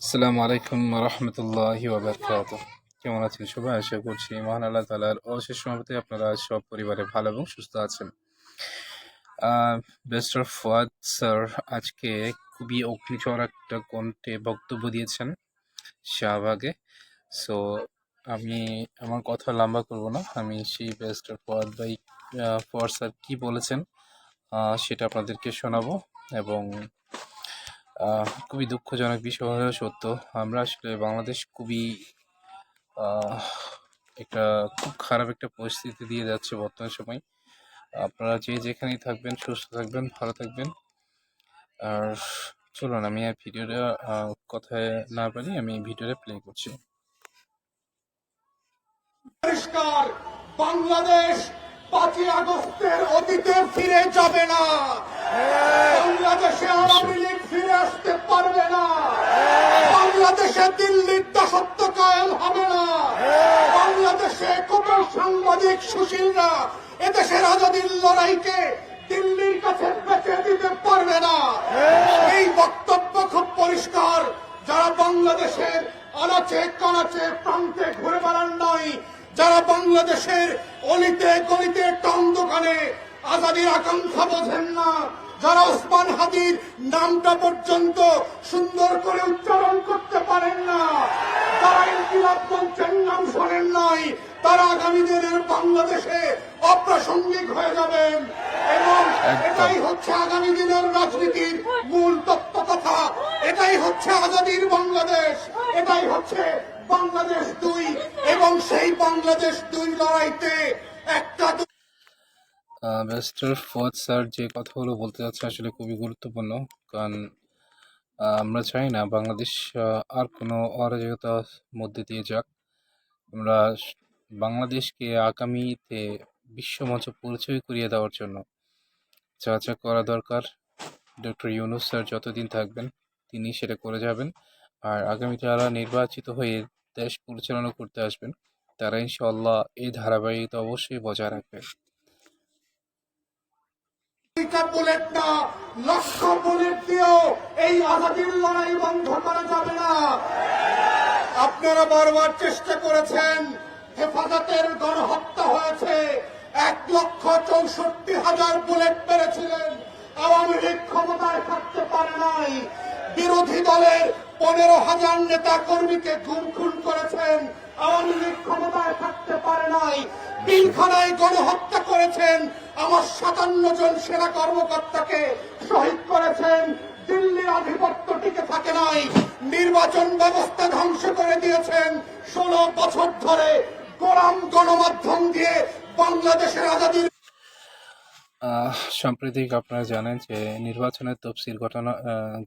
আসসালামু আলাইকুম রহমতুল্লাহি ওয়াবারকাতুহ। কেমন আছেন সবাই? আশা করছি মহান আল্লাহ তাআলার অশেষ রহমতে আপনারা সব পরিবারে ভালো এবং সুস্থ আছেন। মিস্টার ফুয়াদ স্যার আজকে খুবই অগ্নিঝড় একটা কণ্ঠে বক্তব্য দিয়েছেন শাহবাগে। সো আমি আমার কথা লম্বা করব না, আমি সেই মিস্টার ফুয়াদ স্যার কি বলেছেন সেটা আপনাদেরকে শোনাবো। এবং খুবই দুঃখজনক বিষয় হলেও সত্য, আমরা আসলে বাংলাদেশ খুবই আহ, একটা খুব খারাপ একটা পরিস্থিতি দিয়ে যাচ্ছে বর্তমান সময়। আপনারা যে যেখানেই থাকবেন সুস্থ থাকবেন, ভালো থাকবেন। আর চলুন আমি আর ভিডিওটা কথায় না পারি, আমি ভিডিওটা প্লে করছি। পরিষ্কার, বাংলাদেশ 5ই আগস্টের অতীতে ফিরে যাবে না। বাংলাদেশে আওয়ামী লীগ ফিরে আসতে পারবে না। বাংলাদেশে দিল্লির দাসত্ব কায়েম হবে না। বাংলাদেশে কত সাংবাদিক সুশীলরা এদেশের আজাদীর লড়াইকে দিল্লির কাছে বেঁচে দিতে পারবে না। এই বক্তব্য খুব পরিষ্কার। যারা বাংলাদেশের আনাচে কানাচে প্রান্তে ঘুরে বেড়ান নাই, যারা বাংলাদেশের অলিতে গলিতে টং দোকানে আজাদীর আকাঙ্ক্ষা বোঝেন না, যারা ওসমান হাদির নামটা পর্যন্ত সুন্দর করে উচ্চারণ করতে পারেন না, যারা ইনকিলাব মঞ্চের নাম শোনেন নাই, তারা আগামী দিনের বাংলাদেশে অপ্রাসঙ্গিক হয়ে যাবেন। এবং এটাই হচ্ছে আগামী দিনের রাজনীতির মূল তত্ত্ব কথা। এটাই হচ্ছে আজাদীর বাংলাদেশ, এটাই হচ্ছে বাংলাদেশ 2। এবং সেই বাংলাদেশ 2 লড়াইতে একটা মিস্টার ফুয়াদ স্যার যে কথাগুলো বলতে যাচ্ছে আসলে খুবই গুরুত্বপূর্ণ। কারণ আমরা চাই না বাংলাদেশ আর কোনো অরাজকতার মধ্যে দিয়ে যাক। আমরা বাংলাদেশকে আগামীতে বিশ্বমঞ্চে পরিচয় করিয়ে দেওয়ার জন্য যা যা করা দরকার, ডক্টর ইউনূস স্যার যতদিন থাকবেন তিনি সেটা করে যাবেন। আর আগামী যারা নির্বাচিত হয়ে দেশ পরিচালনা করতে আসবেন তারা ইনশাআল্লাহ এই ধারাবাহিকতা অবশ্যই বজায় রাখবেন। বুলেট না, লক্ষ বুলেট দিয়েও এই আজাদীর লড়াই বন্ধ করা যাবে না। আপনারা বারবার চেষ্টা করেছেন, হেফাজতের গণহত্যা হয়েছে, 1,64,000 বুলেট মেরেছিলেন, আওয়ামী লীগ ক্ষমতায় থাকতে পারে নাই। বিরোধী দলের 15,000 নেতা কর্মীকে গুম খুন করেছেন, আওয়ামী লীগ ক্ষমতায় থাকতে পারে নাই। পিলখানায় গণহত্যা করেছেন, আমার 57 জন সেনা কর্মকর্তাকে শহীদ করেছেন। দিল্লির আধিপত্য টিকে থাকে নাই, নির্বাচন ব্যবস্থা ধ্বংস করে দিয়েছেন। 16 বছর ধরে গোলাম গণমাধ্যম দিয়ে বাংলাদেশের আজাদীর সাম্প্রতিক আপনারা জানেন যে নির্বাচনের তফসিল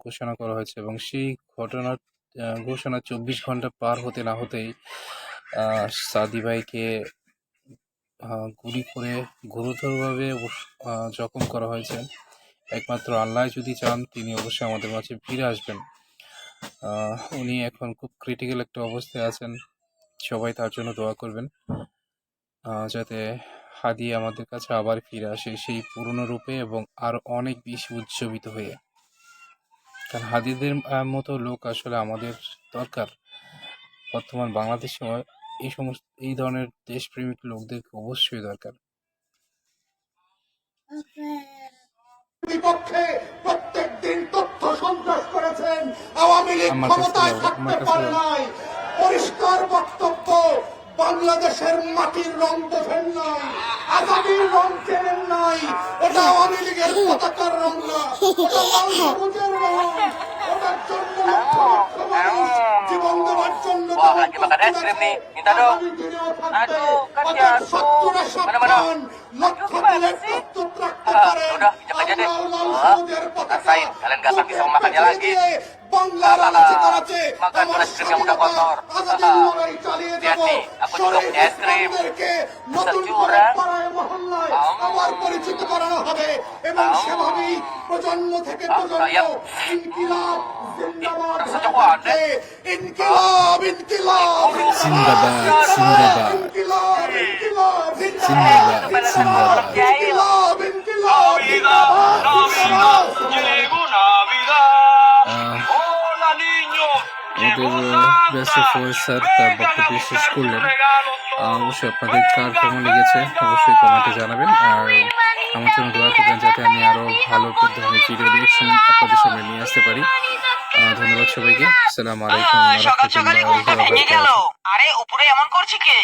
ঘোষণা করা হয়েছে এবং সেই ঘটনার ঘোষণা 24 ঘন্টা পার হতে না হতেই সাদি ভাইকে গুলি করে গুরুতরভাবে জখম করা হয়েছে। একমাত্র আল্লাহ যদি চান তিনি অবশ্যই আমাদের মাঝে ফিরে আসবেন। উনি এখন খুব ক্রিটিক্যাল একটা অবস্থায় আছেন, সবাই তার জন্য দোয়া করবেন যাতে হাদি আমাদের কাছে আবার ফিরে আসে সেই পুরনো রূপে এবং আরো অনেক বেশি উজ্জীবিত হয়ে। কারণ হাদিদের মতো লোক আসলে আমাদের দরকার বর্তমান বাংলাদেশে। এই ধরনের দেশপ্রেমিক লোকদের অবশ্যই দরকার। বিপক্ষে প্রত্যেক দিন তথ্য সন্ত্রাস করেছেন, আওয়ামী লীগ ক্ষমতায় থাকতে পারে নাই। পরিষ্কার বক্তব্য, বাংলাদেশের মাটির রং বোঝেন নাই, আজাদীর রং চেনেন নাই। ওটা আওয়ামী লীগের পতাকার রং না, ওটা লাল সবুজের রং। ওটার জন্য লক্ষ লক্ষ মানুষ জীবন দেওয়ার জন্য আগামী দিনেও থাকবে। অর্থাৎ শত্রুরা সাবধান, লক্ষ বুলেট প্রস্তুত রাখতে পারেন। আমরা লাল সবুজের পতাকা বুকে দিয়ে বাংলার আনাচে কানাচে আমার স্বাধীনতা আজাদীর লড়াই চালিয়ে যাব। শহীদ ইসলামদেরকে নতুন করে পাড়ায় মহল্লায় আবার পরিচিত করানো হবে এবং সেভাবেই প্রজন্ম থেকে প্রজন্ম ইনকিলাব জিন্দাবাদ থাকবে। ইনকিলাব ইনকিলাব জিন্দাবাদ জিন্দাবাদ ইনকিলাব ইনকিলাব জিন্দাবাদ জিন্দাবাদ। ইনকিলাব ইনকিলাব Navidad, llegó Navidad. Hola niños, আমাদের বেস্ট স্যার তার বক্তব্য শেষ করলেন। অবশ্যই আপনাদের কার কেমন লেগেছে অবশ্যই কমেন্টে জানাবেন, আর আমার জন্য দোয়া করবেন যাতে আমি আরো ভালো ধরনের ভিডিও রিয়েকশন আপনাদের সামনে নিয়ে আসতে পারি। ধন্যবাদ সবাইকে। আসসালামু আলাইকুম ওয়া সকাল সকালই ঘুমটা রাহমাতুল্লাহি ওয়া ভেঙে গেল। বারাকাতুহু। আরে উপরে এমন করছি কে?